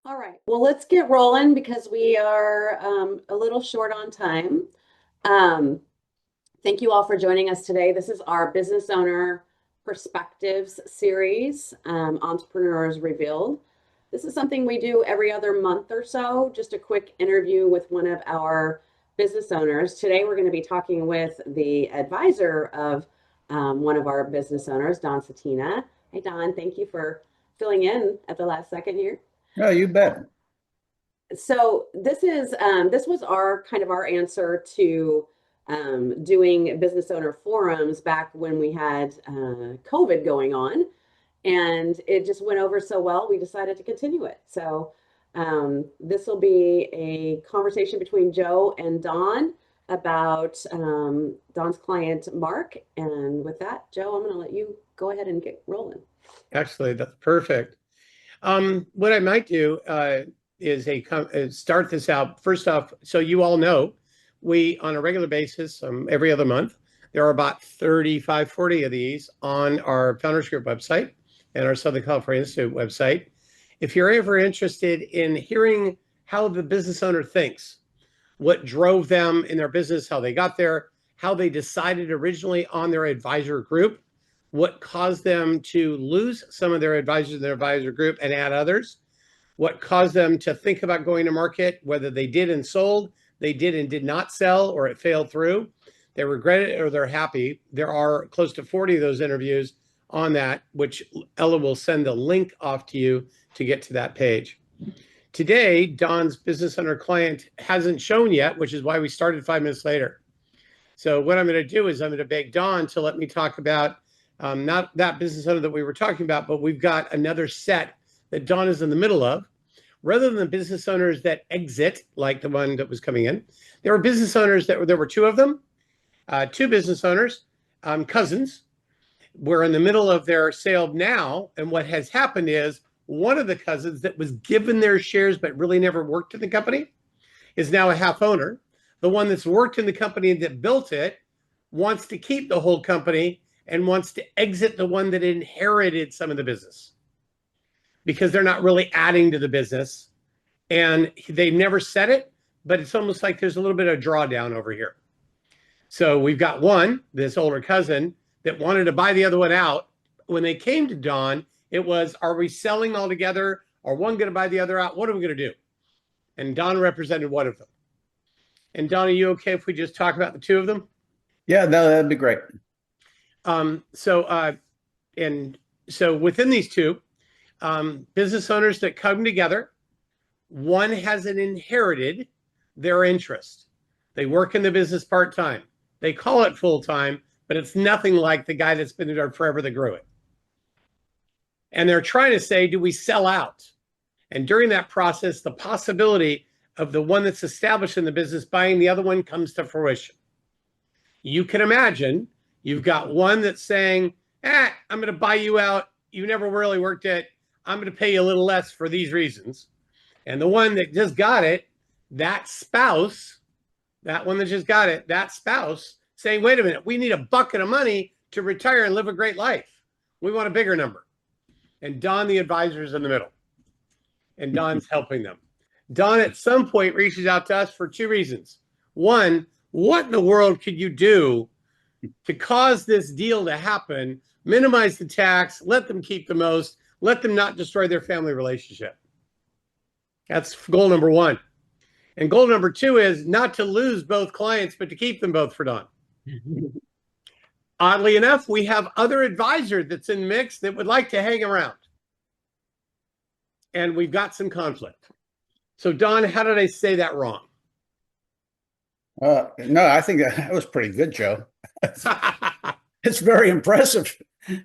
All right, well, let's get rolling because we are a little short on time. Um, Thank you all for joining us today. This is our Business Owner Perspectives series, Entrepreneurs Revealed. This is something we do every other month or so, just a quick interview with one of our business owners. Today, we're going to be talking with the advisor of one of our business owners, Don Satina. Hey, Don, thank you for filling in at the last second here. No, you bet. So this was our kind of our answer to doing business owner forums back when we had COVID going on, and it just went over so well. We decided to continue it. So this will be a conversation between Joe and Don about Don's client Mark. And with that, Joe, I'm going to let you go ahead and get rolling. Actually, that's perfect. What I might do is start this out. First off, so you all know, we, on a regular basis, every other month, there are about 35, 40 of these on our Founders Group website and our Southern California Institute website. If you're ever interested in hearing how the business owner thinks, what drove them in their business, how they got there, how they decided originally on their advisor group, what caused them to lose some of their advisors in their advisor group and add others, what caused them to think about going to market, whether they did and sold, they did and did not sell, or it failed through, they regret it or they're happy. There are close to 40 of those interviews on that, which Ella will send a link off to you to get to that page. Today, Don's business owner client hasn't shown yet, which is why we started 5 minutes later. So what I'm going to do is I'm going to beg Don to let me talk about not that business owner that we were talking about, but we've got another set that Don is in the middle of. Rather than the business owners that exit, like the one that was coming in, there were business owners there were two of them, two business owners, cousins, were in the middle of their sale now. And what has happened is one of the cousins that was given their shares but really never worked in the company is now a half owner. The one that's worked in the company that built it wants to keep the whole company and wants to exit the one that inherited some of the business because they're not really adding to the business. And they never said it, but it's almost like there's a little bit of drawdown over here. So we've got one, this older cousin, that wanted to buy the other one out. When they came to Don, it was, are we selling all together? Are one going to buy the other out? What are we going to do? And Don represented one of them. And Don, are you okay if we just talk about the two of them? Yeah, no, that'd be great. So within these two, business owners that come together, one hasn't inherited their interest. They work in the business part-time. They call it full-time, but it's nothing like the guy that's been there forever that grew it. And they're trying to say, do we sell out? And during that process, the possibility of the one that's established in the business buying the other one comes to fruition. You can imagine you've got one that's saying, I'm going to buy you out. You never really worked it. I'm going to pay you a little less for these reasons. And the one that just got it, that spouse, that one that just got it, that spouse saying, wait a minute, we need a bucket of money to retire and live a great life. We want a bigger number. And Don, the advisor, is in the middle. And Don's helping them. Don at some point reaches out to us for two reasons. One, what in the world could you do to cause this deal to happen, minimize the tax, let them keep the most, let them not destroy their family relationship? That's goal number one. And goal number two is not to lose both clients, but to keep them both for Don. Oddly enough, we have other advisor that's in the mix that would like to hang around. And we've got some conflict. So Don, how did I say that wrong? No, I think that was pretty good, Joe. It's very impressive,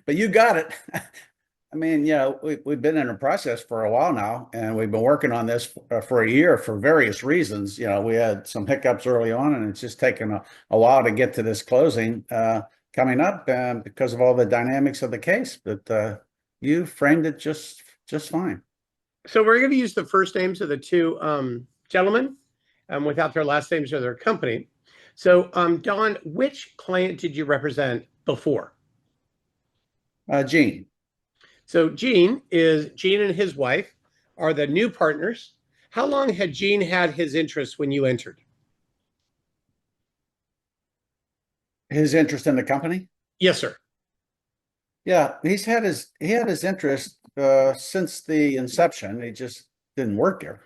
but you got it. I mean, we've been in a process for a while now, and we've been working on this for a year for various reasons. We had some hiccups early on, and it's just taken a while to get to this closing coming up because of all the dynamics of the case. But you framed it just fine. So we're going to use the first names of the two gentlemen without their last names or their company. So Don, which client did you represent before? Gene. So Gene and his wife are the new partners. How long had Gene had his interest when you entered? His interest in the company? Yes, sir. Yeah, he had his interest since the inception. He just didn't work there.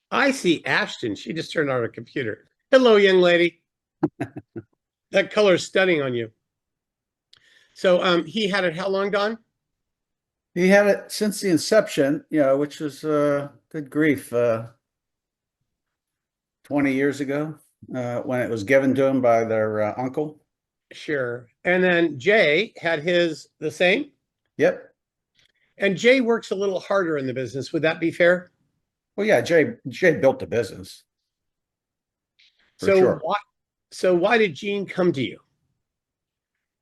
I see Ashton. She just turned on her computer. Hello, young lady. That color is stunning on you. So he had it how long, Don? He had it since the inception, which was good grief, 20 years ago, when it was given to him by their uncle. Sure. And then Jay had his the same. Yep. And Jay works a little harder in the business. Would that be fair? Well, yeah, Jay built the business for So sure. why did Gene come to you?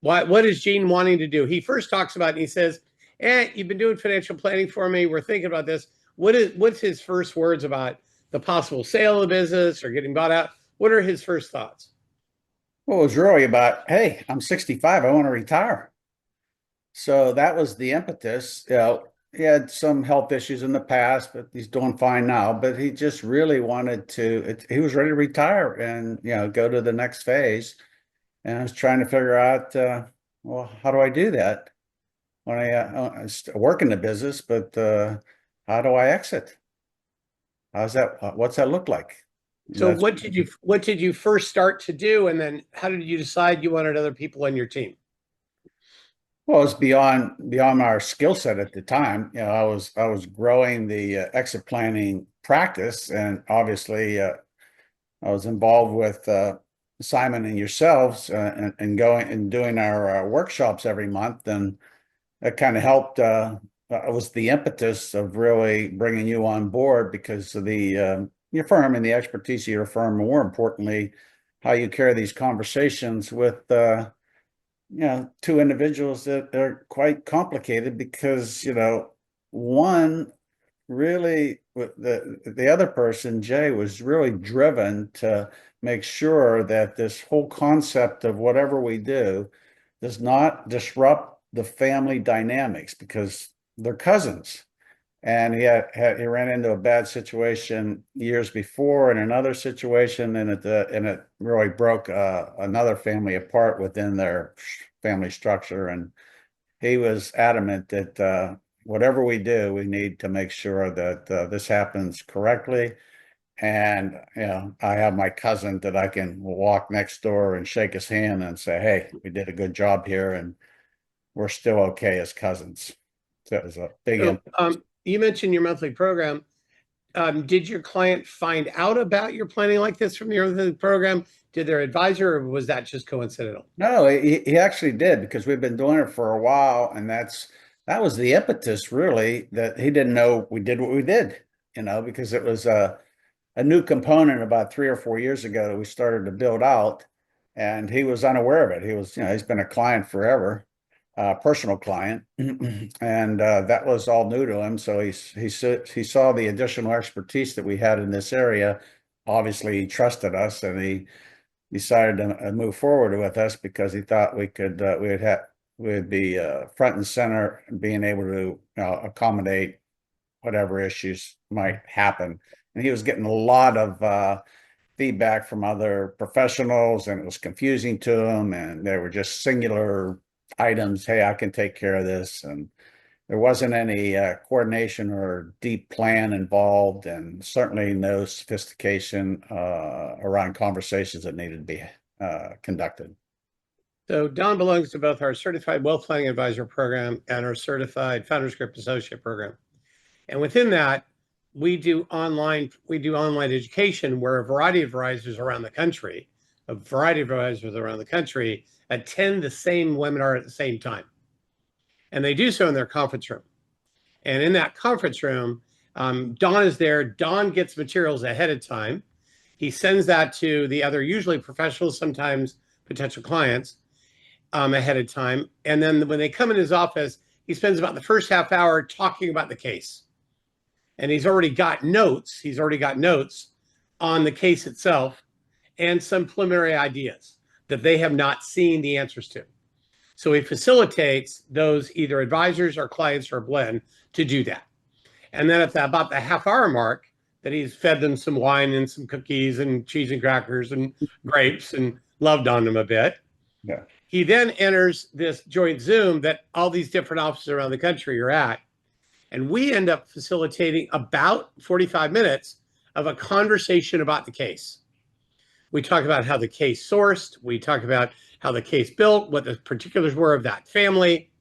What is Gene wanting to do? He first talks about it and he says, you've been doing financial planning for me. We're thinking about this. What's his first words about the possible sale of the business or getting bought out? What are his first thoughts? Well, it was really about, hey, I'm 65, I want to retire. So that was the impetus. He had some health issues in the past, but he's doing fine now. But he just really wanted to, he was ready to retire and, go to the next phase. And I was trying to figure out, well, how do I do that when I work in the business, but how do I exit? How's that? What's that look like? So That's what did you first start to do, and then how did you decide you wanted other people on your team? Well, it's beyond our skill set at the time. I was growing the exit planning practice, and obviously, I was involved with Simon and yourselves, and going and doing our workshops every month, and that kind of helped. It was the impetus of really bringing you on board because of the your firm and the expertise of your firm. More importantly, how you carry these conversations with two individuals that are quite complicated because one really the other person, Jay, was really driven to make sure that this whole concept of whatever we do does not disrupt the family dynamics because they're cousins. And he ran into a bad situation years before in another situation, and it really broke another family apart within their family structure. And he was adamant that whatever we do, we need to make sure that this happens correctly. And I have my cousin that I can walk next door and shake his hand and say, "Hey, we did a good job here, and we're still okay as cousins." So it was a big So, impact. you mentioned your monthly program. Did your client find out about your planning like this from your monthly program? Did their advisor, or was that just coincidental? No, he actually did because we've been doing it for a while, and that was the impetus really that he didn't know we did what we did, because it was a new component about 3 or 4 years ago that we started to build out, and he was unaware of it. He was, he's been a client forever, personal client, and that was all new to him. So he saw the additional expertise that we had in this area. Obviously, he trusted us, and he decided to move forward with us because he thought we'd be front and center, being able to accommodate whatever issues might happen. And he was getting a lot of feedback from other professionals, and it was confusing to him. And they were just singular items. Hey, I can take care of this. And there wasn't any coordination or deep plan involved, and certainly no sophistication around conversations that needed to be conducted. So Don belongs to both our Certified Wealth Planning Advisor program and our Certified Founders Group Associate program. And within that, we do online education where a variety of advisors around the country, attend the same webinar at the same time. And they do so in their conference room. And in that conference room, Don is there. Don gets materials ahead of time. He sends that to the other, usually professionals, sometimes potential clients, ahead of time. And then when they come in his office, he spends about the first half hour talking about the case. And he's already got notes. He's already got notes on the case itself and some preliminary ideas that they have not seen the answers to. So he facilitates those either advisors or clients or a blend to do that. And then at about the half-hour mark, that he's fed them some wine and some cookies and cheese and crackers and grapes and loved on them a bit. Yeah. He then enters this joint Zoom that all these different offices around the country are at. And we end up facilitating about 45 minutes of a conversation about the case. We talk about how the case sourced. We talk about how the case built, what the particulars were of that family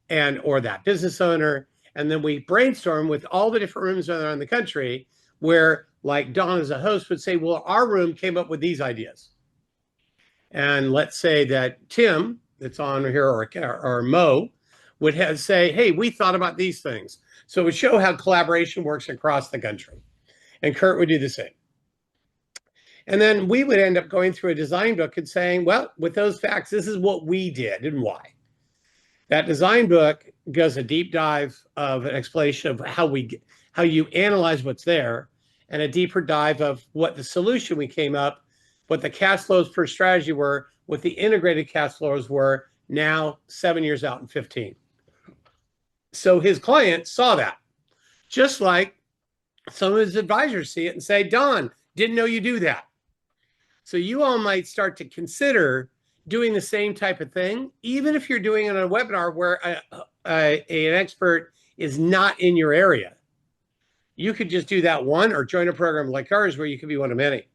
and or that business owner. And then we brainstorm with all the different rooms around the country where, like Don as a host would say, well, our room came up with these ideas. And let's say that Tim that's on here or Mo would have say, hey, we thought about these things. So it would show how collaboration works across the country. And Kurt would do the same. And then we would end up going through a design book and saying, well, with those facts, this is what we did and why. That design book goes a deep dive of an explanation of how you analyze what's there, and a deeper dive of what the solution we came up, what the cash flows per strategy were, what the integrated cash flows were now 7 years out and 15. So his client saw that, just like some of his advisors see it and say, Don, didn't know you do that. So you all might start to consider doing the same type of thing, even if you're doing it on a webinar where an expert is not in your area. You could just do that one or join a program like ours where you could be one of many.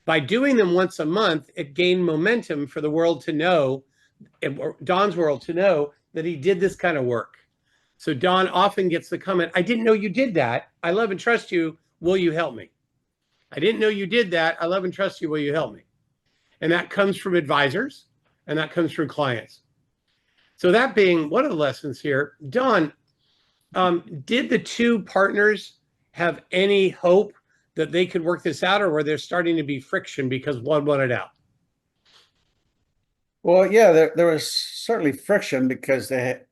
By doing them once a month, it gained momentum for the world to know, Don's world to know, that he did this kind of work. So Don often gets the comment, I didn't know you did that. I love and trust you. Will you help me? I didn't know you did that. I love and trust you. Will you help me? And that comes from advisors, and that comes from clients. So that being one of the lessons here, Don, did the two partners have any hope that they could work this out, or were there starting to be friction because one wanted out? Well, yeah, there was certainly friction because the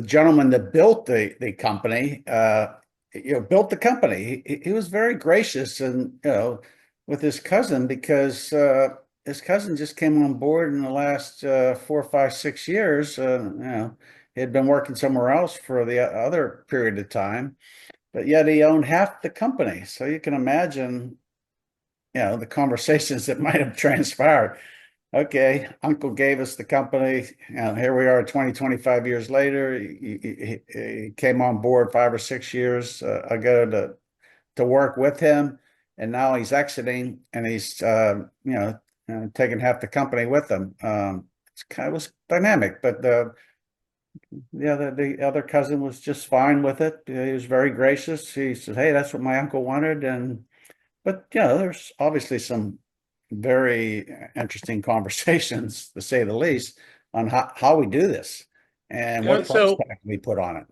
gentleman that built the company, built the company. He was very gracious and with his cousin because his cousin just came on board in the last 4, 5, 6 years. He had been working somewhere else for the other period of time, but yet he owned half the company. So you can imagine, the conversations that might have transpired. Okay, Uncle gave us the company. Here we are 20, 25 years later. He came on board 5 or 6 years ago to work with him. And now he's exiting and he's, taking half the company with him. It was dynamic, but the other cousin was just fine with it. He was very gracious. He said, hey, that's what my uncle wanted. But there's obviously some very interesting conversations, to say the least, on how we do this and what price tag we put on it.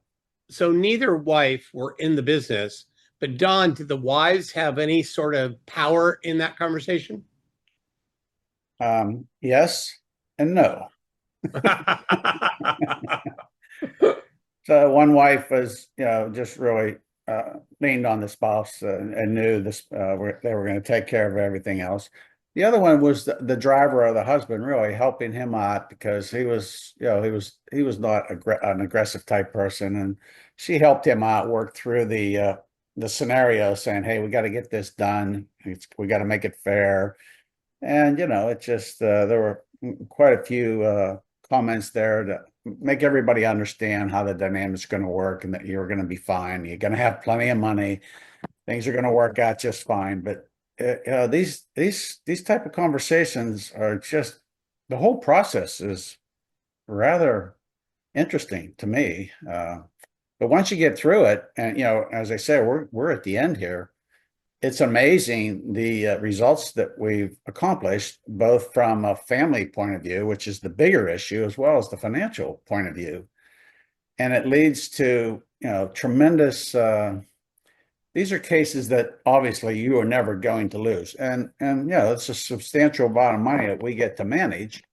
So neither wife were in the business, but Don, did the wives have any sort of power in that conversation? Yes and no. So one wife was, just really leaned on the spouse and knew this they were going to take care of everything else. The other one was the driver of the husband, really helping him out because he was not an aggressive type person, and she helped him out, work through the scenario, saying, "Hey, we got to get this done. We got to make it fair." And it just there were quite a few comments there to make everybody understand how the dynamic's going to work and that you're going to be fine. You're going to have plenty of money. Things are going to work out just fine, but. These type of conversations are just, the whole process is rather interesting to me. But once you get through it, and as I say, we're at the end here. It's amazing the results that we've accomplished, both from a family point of view, which is the bigger issue, as well as the financial point of view, and it leads to tremendous. These are cases that obviously you are never going to lose. And it's a substantial amount of money that we get to manage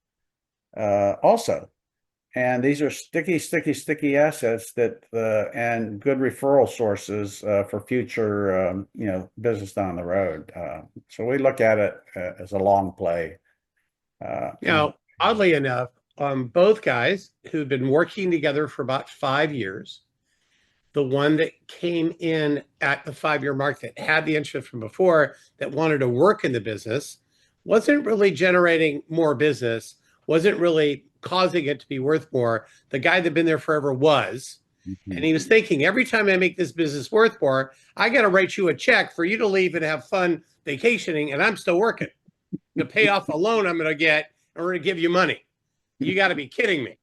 also. And these are sticky assets that and good referral sources for future business down the road. So we look at it as a long play. Oddly enough, both guys who've been working together for about 5 years, the one that came in at the 5-year mark that had the interest from before, that wanted to work in the business, wasn't really generating more business, wasn't really causing it to be worth more. The guy that'd been there forever was. And he was thinking, every time I make this business worth more, I got to write you a check for you to leave and have fun vacationing, and I'm still working to pay off a loan I'm going to get in order to give you money. You got to be kidding me.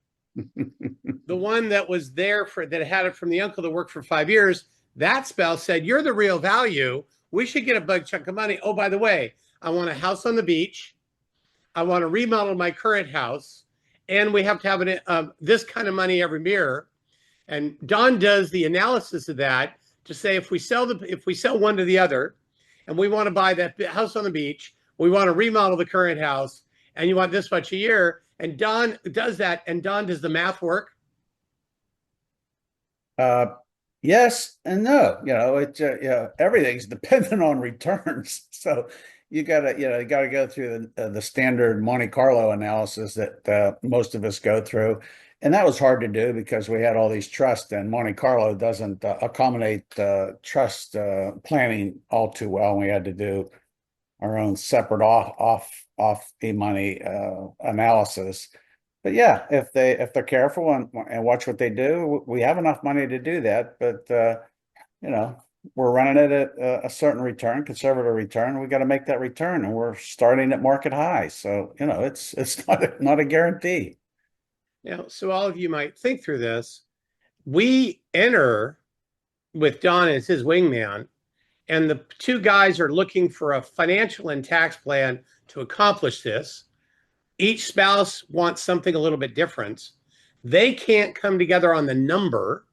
The one that was there that had it from the uncle that worked for 5 years, that spouse said, "You're the real value. We should get a big chunk of money. Oh, by the way, I want a house on the beach. I want to remodel my current house, and we have to have this kind of money every year." And Don does the analysis of that to say, if we sell one to the other, and we want to buy that house on the beach, we want to remodel the current house, and you want this much a year, and Don does that, and Don does the math work. Yes and no. Everything's dependent on returns. So you gotta go through the standard Monte Carlo analysis that most of us go through. And that was hard to do because we had all these trusts, and Monte Carlo doesn't accommodate trust planning all too well. And we had to do our own separate off e-money analysis. But yeah, if they're careful and watch what they do, we have enough money to do that. But we're running it at a certain return, conservative return. We got to make that return, and we're starting at market high. So it's not a guarantee. So all of you might think through this. We enter with Don as his wingman, and the two guys are looking for a financial and tax plan to accomplish this. Each spouse wants something a little bit different. They can't come together on the number.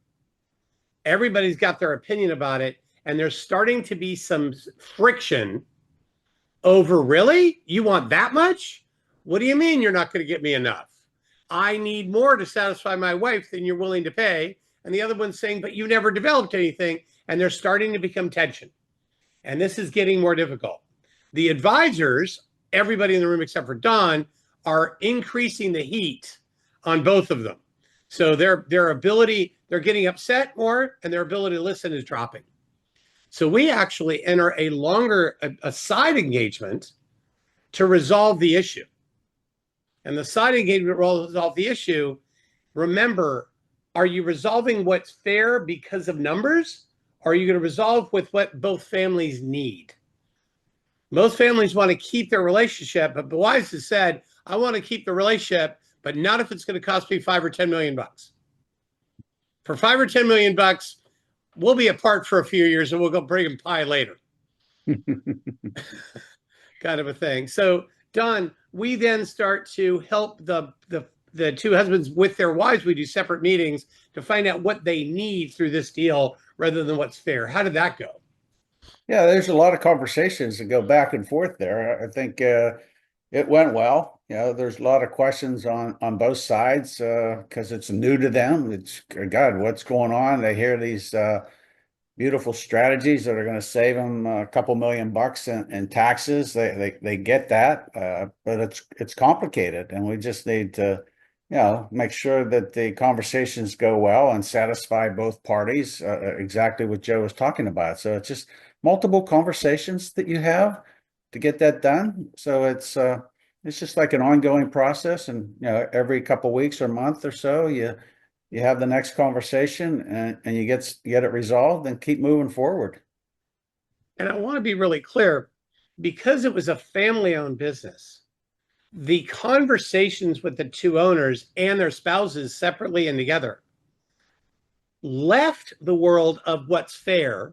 Everybody's got their opinion about it, and there's starting to be some friction over, really? You want that much? What do you mean you're not going to get me enough? I need more to satisfy my wife than you're willing to pay. And the other one's saying, but you never developed anything. And they're starting to become tension. And this is getting more difficult. The advisors, everybody in the room except for Don, are increasing the heat on both of them. So their ability, they're getting upset more, and their ability to listen is dropping. So we actually enter a side engagement to resolve the issue. And the side engagement will resolve the issue. Remember, are you resolving what's fair because of numbers? Or are you going to resolve with what both families need? Most families want to keep their relationship, but Wise has said, I want to keep the relationship, but not if it's going to cost me $5 or $10 million. For $5 or $10 million, we'll be apart for a few years and we'll go bring him pie later. Kind of a thing. So Don, we then start to help the two husbands with their wives. We do separate meetings to find out what they need through this deal rather than what's fair. How did that go? Yeah, there's a lot of conversations that go back and forth there. I think it went well. There's a lot of questions on both sides because it's new to them. It's, God, what's going on? They hear these beautiful strategies that are going to save them a couple $1,000,000 in taxes. They get that, but it's complicated, and we just need to make sure that the conversations go well and satisfy both parties. Exactly what Joe was talking about. So it's just multiple conversations that you have to get that done. So it's just like an ongoing process, and every couple weeks or month or so you have the next conversation and you get it resolved and keep moving forward. And I want to be really clear, because it was a family-owned business, the conversations with the two owners and their spouses separately and together left the world of what's fair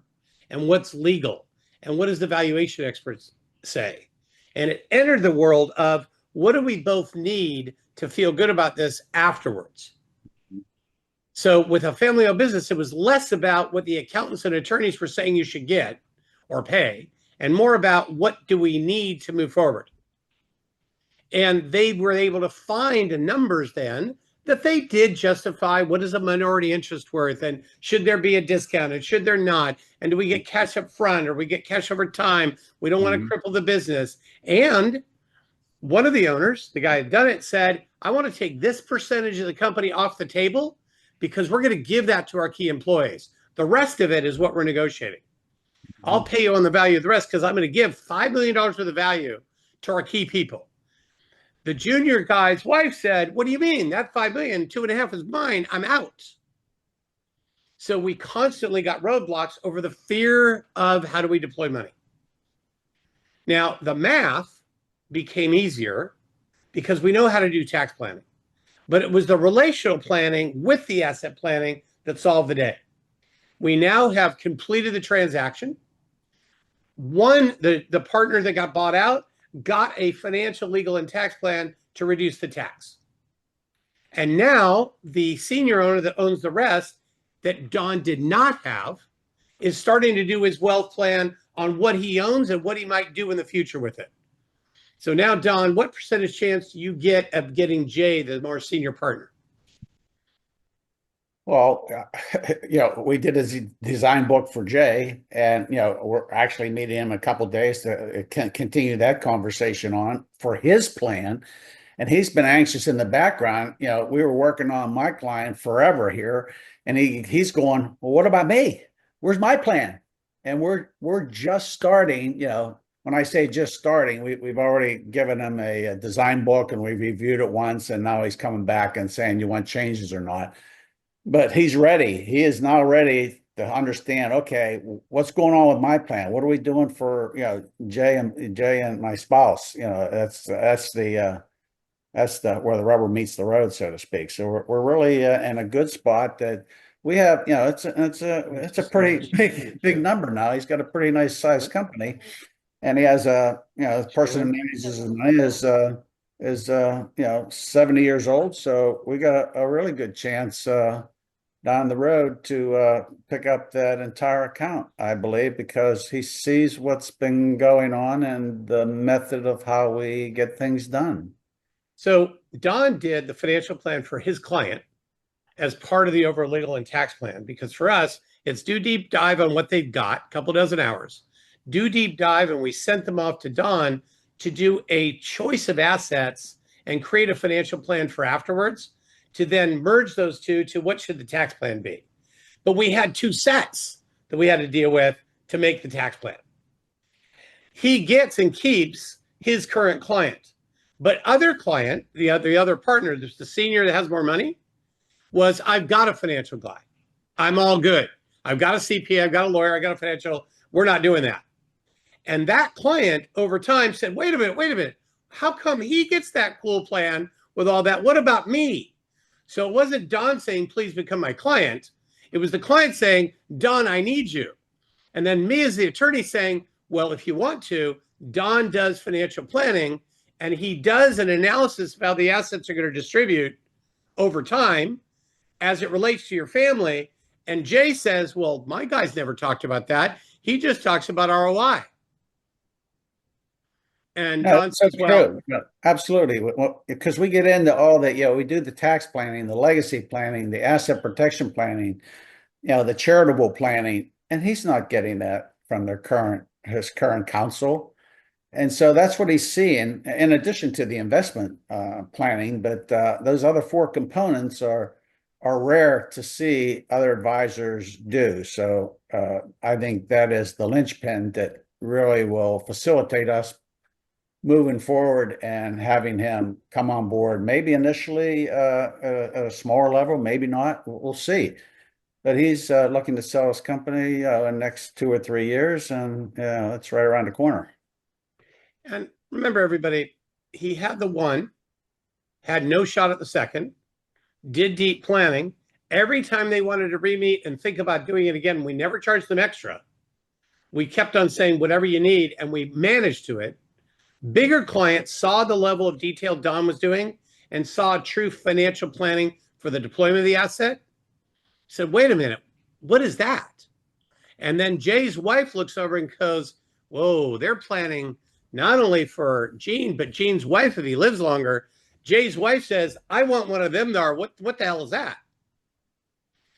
and what's legal and what does the valuation experts say. And it entered the world of, what do we both need to feel good about this afterwards? So with a family-owned business, it was less about what the accountants and attorneys were saying you should get or pay, and more about what do we need to move forward. And they were able to find numbers then that they did justify what is a minority interest worth, and should there be a discount, and should there not, and do we get cash up front or we get cash over time? We don't want to cripple the business. And one of the owners, the guy who had done it, said, I want to take this percentage of the company off the table because we're going to give that to our key employees. The rest of it is what we're negotiating. I'll pay you on the value of the rest because I'm going to give $5 million worth of value to our key people. The junior guy's wife said, what do you mean? That 5 million, 2.5 is mine. I'm out. So we constantly got roadblocks over the fear of how do we deploy money. Now, the math became easier because we know how to do tax planning, but it was the relational planning with the asset planning that solved the day. We now have completed the transaction. The partner that got bought out got a financial, legal, and tax plan to reduce the tax. And now the senior owner that owns the rest that Don did not have is starting to do his wealth plan on what he owns and what he might do in the future with it. So now, Don, what percentage chance do you get of getting Jay, the more senior partner? Well, we did a design book for Jay, and we're actually meeting him a couple days to continue that conversation on for his plan. And he's been anxious in the background. We were working on my client forever here, and he's going, well, what about me? Where's my plan? And we're just starting. When I say just starting, we've already given him a design book, and we've reviewed it once, and now he's coming back and saying, you want changes or not? But he's ready. He is now ready to understand, okay, what's going on with my plan? What are we doing for, Jay and my spouse? That's the where the rubber meets the road, so to speak. So we're really in a good spot that we have, it's a pretty big number now. He's got a pretty nice sized company, and he has the person who manages his money is 70 years old. So we got a really good chance down the road to pick up that entire account, I believe, because he sees what's been going on and the method of how we get things done. So Don did the financial plan for his client as part of the overall legal and tax plan, because for us, it's do deep dive on what they've got, a couple dozen hours, do deep dive, and we sent them off to Don to do a choice of assets and create a financial plan for afterwards, to then merge those two to what should the tax plan be. But we had two sets that we had to deal with to make the tax plan. He gets and keeps his current client, but other client, the other partner, there's the senior that has more money, was I've got a financial guy. I'm all good. I've got a CPA, I've got a lawyer, I got a financial. We're not doing that. And that client over time said, wait a minute. How come he gets that cool plan with all that? What about me? So it wasn't Don saying, please become my client. It was the client saying, Don, I need you. And then me as the attorney saying, well, if you want to, Don does financial planning and he does an analysis of how the assets are going to distribute over time as it relates to your family. And Jay says, well, my guy's never talked about that. He just talks about ROI. And Don says, well, absolutely. Because we get into all that, we do the tax planning, the legacy planning, the asset protection planning, the charitable planning, and he's not getting that from his current counsel. And so that's what he's seeing in addition to the investment planning. But those other four components are rare to see other advisors do. So I think that is the linchpin that really will facilitate us moving forward and having him come on board, maybe initially at a smaller level, maybe not, we'll see. But he's looking to sell his company in the next 2 or 3 years, and it's right around the corner. And remember, everybody, he had the one, had no shot at the second, did deep planning. Every time they wanted to re-meet and think about doing it again, we never charged them extra. We kept on saying, whatever you need, and we managed to it. Bigger clients saw the level of detail Don was doing and saw true financial planning for the deployment of the asset. Said, wait a minute, what is that? And then Jay's wife looks over and goes, whoa, they're planning not only for Gene, but Gene's wife, if he lives longer. Jay's wife says, I want one of them there. What the hell is that?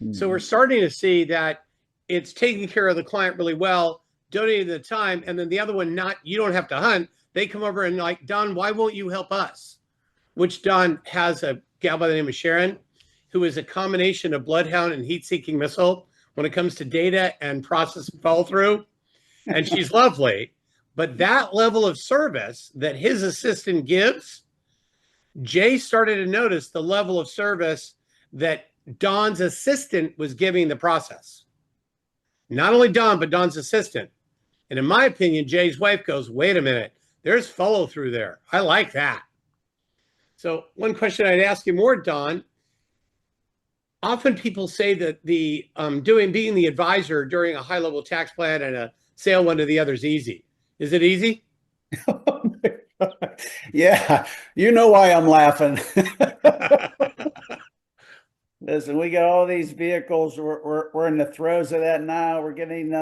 Mm-hmm. So we're starting to see that it's taking care of the client really well, donating the time, and then the other one, you don't have to hunt. They come over and like, Don, why won't you help us? Which Don has a gal by the name of Sharon, who is a combination of bloodhound and heat-seeking missile. when it comes to data and process and follow through. And she's lovely. But that level of service that his assistant gives, Jay started to notice the level of service that Don's assistant was giving the process. Not only Don, but Don's assistant. And in my opinion, Jay's wife goes, wait a minute, there's follow through there. I like that. So one question I'd ask you more, Don, often people say that the being the advisor during a high level tax plan and a sale one to the other is easy. Is it easy? Yeah, you know why I'm laughing. Listen, we got all these vehicles. We're in the throes of that now. We're getting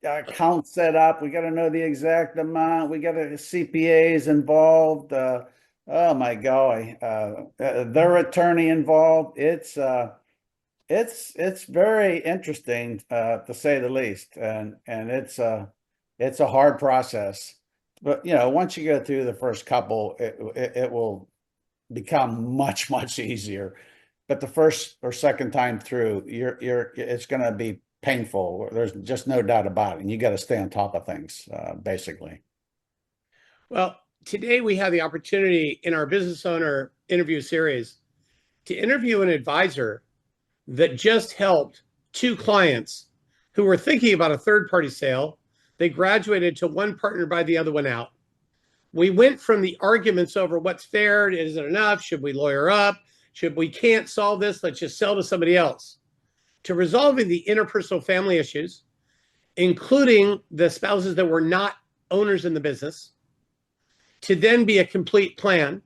accounts set up. We got to know the exact amount. We got to CPAs involved. Oh my golly, their attorney involved. It's very interesting to say the least, and it's a hard process. But once you go through the first couple, it will become much easier. But the first or second time through, it's going to be painful. There's just no doubt about it. And you got to stay on top of things, basically. Well, today we have the opportunity in our business owner interview series to interview an advisor that just helped two clients who were thinking about a third-party sale. They graduated to one partner by the other one out. We went from the arguments over what's fair, is it enough, should we lawyer up, we can't solve this, let's just sell to somebody else, to resolving the interpersonal family issues, including the spouses that were not owners in the business, to then be a complete plan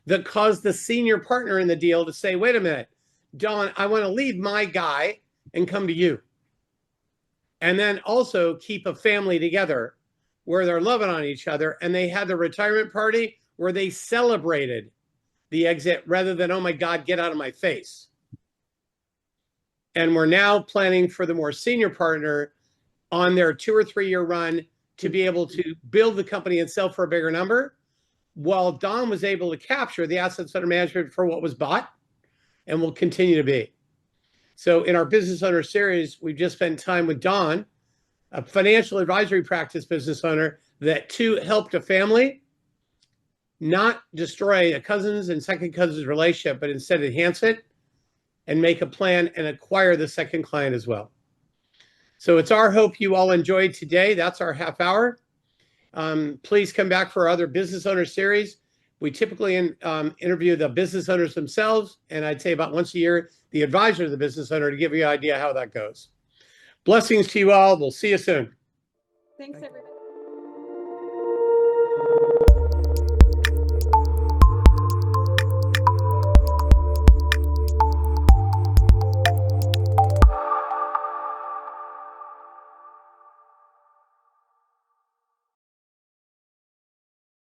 that caused the senior partner in the deal to say, wait a minute, Don, I want to leave my guy and come to you. And then also keep a family together where they're loving on each other. And they had the retirement party where they celebrated the exit rather than, oh my God, get out of my face. And we're now planning for the more senior partner on their 2 or 3 year run to be able to build the company and sell for a bigger number, while Don was able to capture the assets under management for what was bought and will continue to be. So in our business owner series, we've just spent time with Don, a financial advisory practice business owner that too helped a family not destroy a cousin's and second cousin's relationship, but instead enhance it and make a plan and acquire the second client as well. So it's our hope you all enjoyed today. That's our half hour. Please come back for our other business owner series. We typically interview the business owners themselves, and I'd say about once a year, the advisor of the business owner, to give you an idea how that goes. Blessings to you all. We'll see you soon. Thanks, everybody.